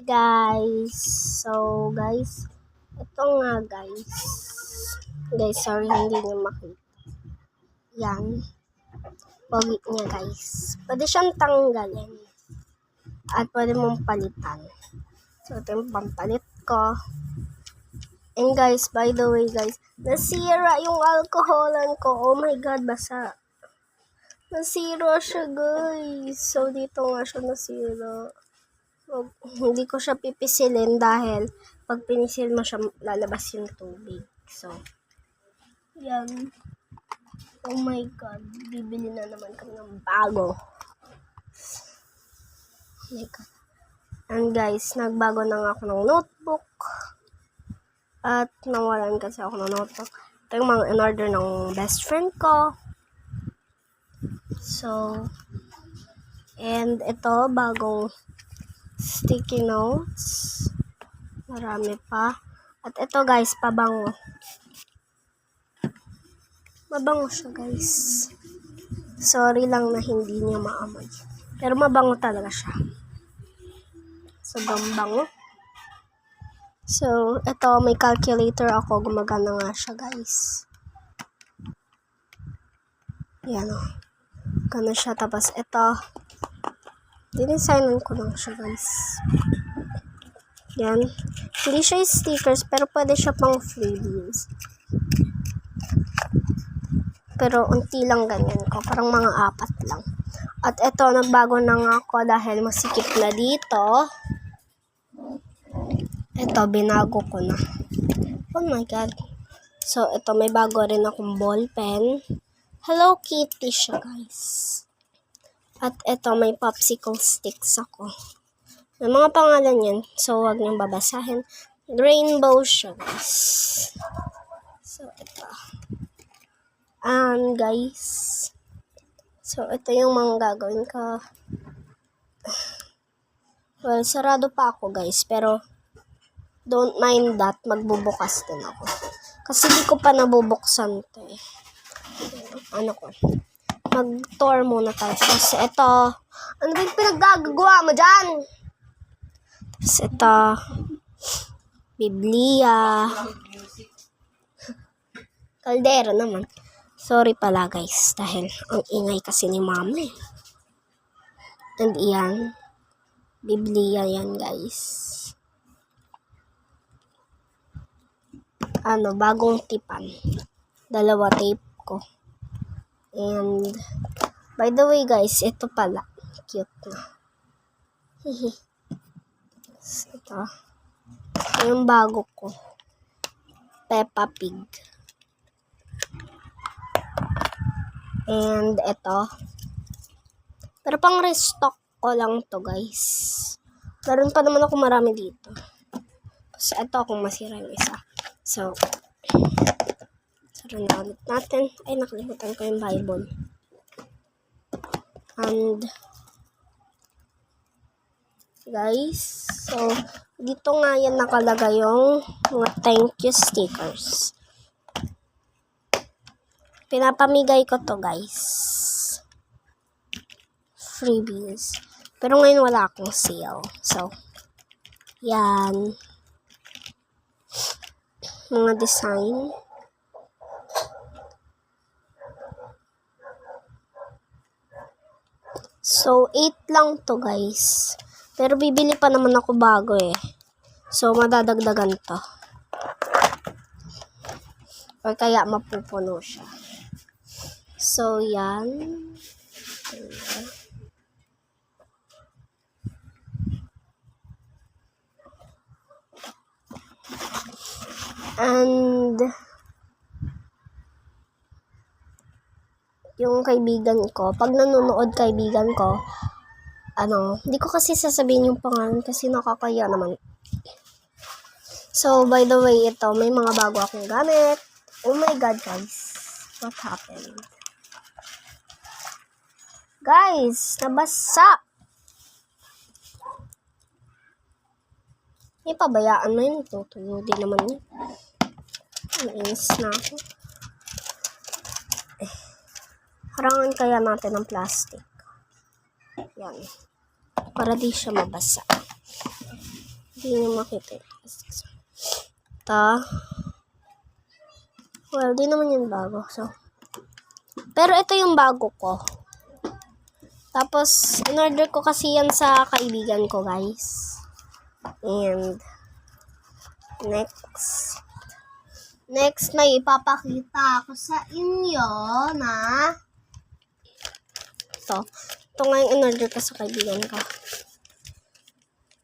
Guys, ito nga guys, sorry hindi niyo makita. Yan, pogi niya guys. Pwede siyang tanggalin at pwede mong palitan. So ito yung pampalit ko. And guys, by the way guys, nasira yung alcoholan ko. Oh my god, basa. Nasira siya guys. So dito nga siya nasira. Hindi ko siya pipisilin dahil pag pinisil mo siya, lalabas yung tubig. So, yan. Oh my god, bibili na naman kami ng bago. Oh my god. And guys, nagbago na nga ako ng notebook. At nawalan kasi ako ng notebook. Ito yung mga in-order ng best friend ko. So, and ito, bagong sticky notes. Marami pa. At ito guys, pabango. Mabango siya guys. Sorry lang na hindi niya maamoy. Pero mabango talaga siya. Sobrang bango. So, ito may calculator ako. Gumagana nga siya guys. Yan o. Gana siya. Tapos ito. Dinesignan ko lang siya guys. Yan. Hindi siya stickers pero pwede siya pang freebies. Pero unti lang ganyan ko. Parang mga 4 lang. At ito, nagbago na nga ako dahil masikip na dito. Ito, binago ko na. Oh my god. So, ito, may bago rin akong ball pen. Hello Kitty siya guys. At ito, may popsicle sticks ako. May mga pangalan yan. So, huwag niyong babasahin. Rainbow siya, guys. So, ito. Guys. So, ito yung mga gagawin ko. Well, sarado pa ako, guys. Pero, don't mind that. Magbubukas din ako. Kasi di ko pa nabubuksan ito eh. Ano ko? Mag-tour muna tayo. Tapos ito, ano ba yung pinaggagawa mo dyan? Tapos ito, Biblia. Kaldero naman. Sorry pala guys, dahil ang ingay kasi ni mama eh. And iyan, Biblia yan guys. Bagong tipan. 2 tape ko. And, by the way guys, ito pala. Cute na. Ito. Yung bago ko. Peppa Pig. And, ito. Pero pang restock ko lang to guys. Meron pa naman ako marami dito. So, ito kung masira yung isa. So, na ulit natin. Ay, nakalimutan ko yung Bible. And, guys, so, dito nga yan nakalagay yung mga thank you stickers. Pinapamigay ko to, guys. Freebies. Pero ngayon wala akong sale. So, yan. Mga design. So, 8 lang to guys. Pero bibili pa naman ako bago eh. So, madadagdagan to. Or kaya mapupuno siya. So, yan. And, yung kaibigan ko, pag nanonood kaibigan ko, hindi ko kasi sasabihin yung pangalan kasi nakakaya naman. So, by the way, ito, may mga bago akong gamit. Oh my god, guys. What happened? Guys, nabasa! May pabayaan mo yun. Tutuyo din naman yun. Nainis na ako. Harangan kaya natin ng plastic. Yan. Para di siya mabasa. Hindi nyo makita. Well, di naman yun bago. So, pero ito yung bago ko. Tapos, in-order ko kasi yan sa kaibigan ko, guys. And, next, may ipapakita ako sa inyo na ito nga yung in-order ko sa kaibigan ko.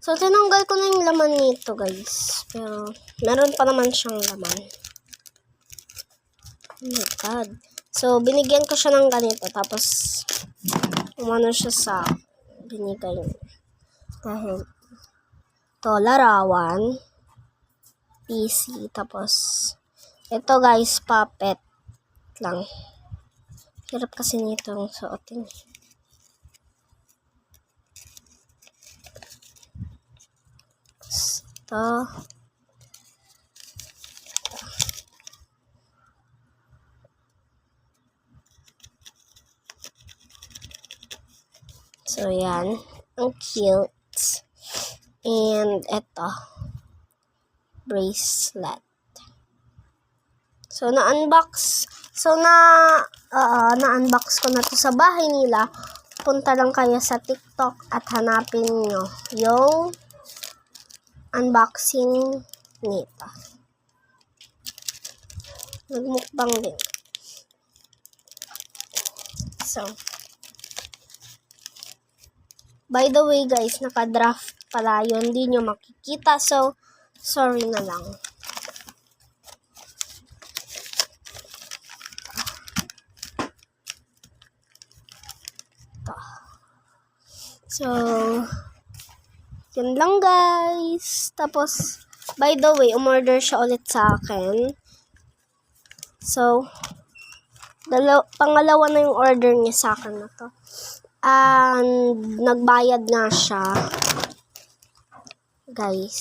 So, tinanggal ko na yung laman nito, guys. Pero, meron pa naman siyang laman. Oh my God. So, binigyan ko siya ng ganito. Tapos, umano siya sa binigay niya. Dahil, ito, larawan. PC. Tapos, ito guys, puppet lang. Hirap kasi nito ang suotin. Ito. So, yan. Ang cute. And, ito. Bracelet. So, na-unbox ko na to sa bahay nila. Punta lang kayo sa TikTok at hanapin nyo yung unboxing nito. Nagmukbang din. So, by the way guys, naka-draft pala yun. Hindi nyo makikita. So, sorry na lang. So, yun lang guys. Tapos, by the way, umorder siya ulit sa akin. So, pangalawa na yung order niya sa akin na to. And, nagbayad nga siya. Guys.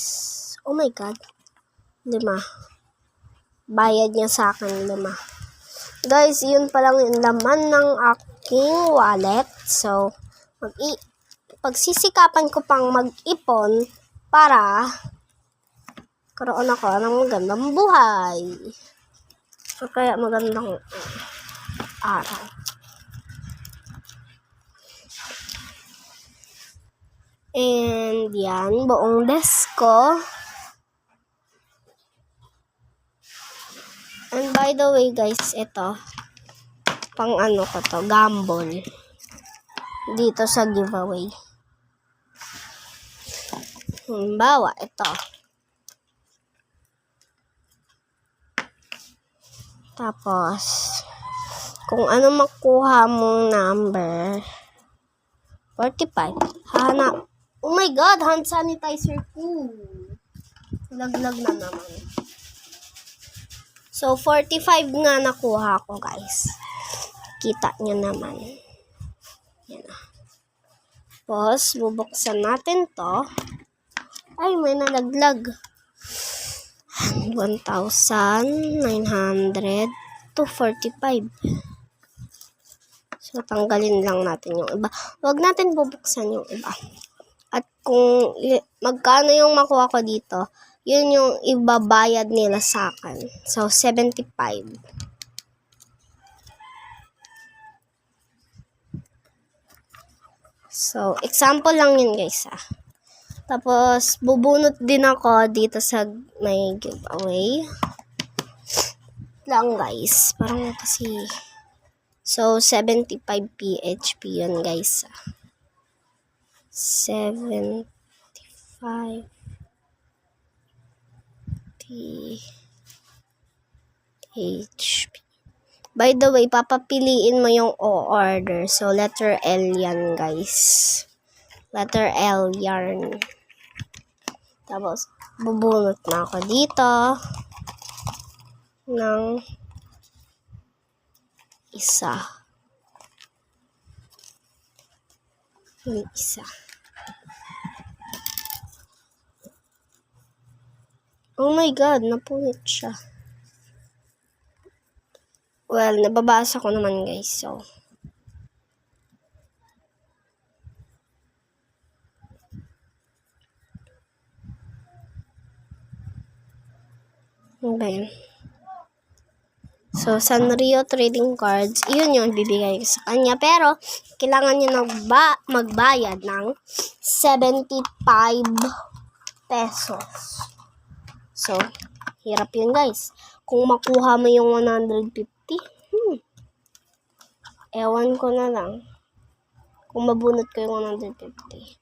Oh my God. 5. Bayad niya sa akin 5. Guys, yun pa lang yung laman ng aking wallet. So, pagsisikapan ko pang mag-ipon para karoon ako ng magandang buhay. So, kaya magandang araw. And yan, buong desk ko. And by the way guys, ito, pang ano ko to, gamble. Dito sa giveaway. Halimbawa, ito. Tapos, kung ano makuha mong number, 45. Hanap. Oh my God, hand sanitizer ko. Laglag na naman. So, 45 nga nakuha ko, guys. Kita nyo naman. Yan na. Tapos, bubuksan natin to. Ay, may nalaglag. 1,900 to 45. So, tanggalin lang natin yung iba. Huwag natin bubuksan yung iba. At kung magkano yung makuha ko dito, yun yung ibabayad nila sa akin. So, 75. So, example lang yun guys Tapos, bubunot din ako dito sa may giveaway. Lang guys. Parang kasi... So, 75 PHP yun guys 75 PHP. By the way, papapiliin mo yung order. So, letter L yan, guys. Letter L yarn. Tapos, bubunot na ako dito ng isa. Yung isa. Oh my God, napunit siya. Well, nababasa ko naman guys, so. Okay. So, Sanrio trading cards, yun yung ibibigay ko sa kanya. Pero, kailangan niya magbayad ng 75 pesos. So, hirap yun guys. Kung makuha mo yung 150, ewan ko na lang. Kung mabunot ko yung 150.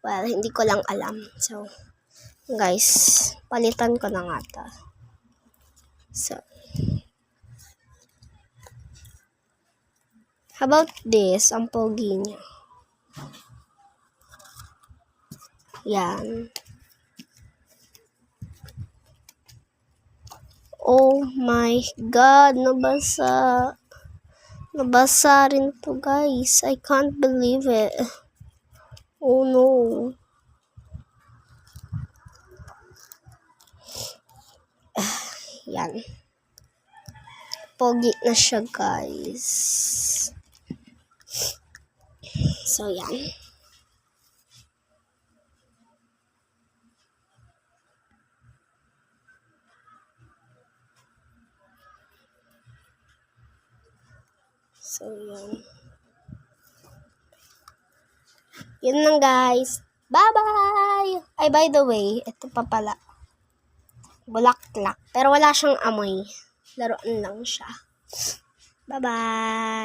Well, hindi ko lang alam. So, guys, palitan ko na nga ito. So, how about this? Ang pogi niya. Yan. Oh my God, nabasa. Nabasa rin to guys. I can't believe it. Oh no. Yan. Pogi na siya guys. So yan. So yan. Yun lang guys. Bye-bye! Ay, by the way, ito pa pala. Bulaklak. Pero wala siyang amoy. Laruan lang siya. Bye-bye!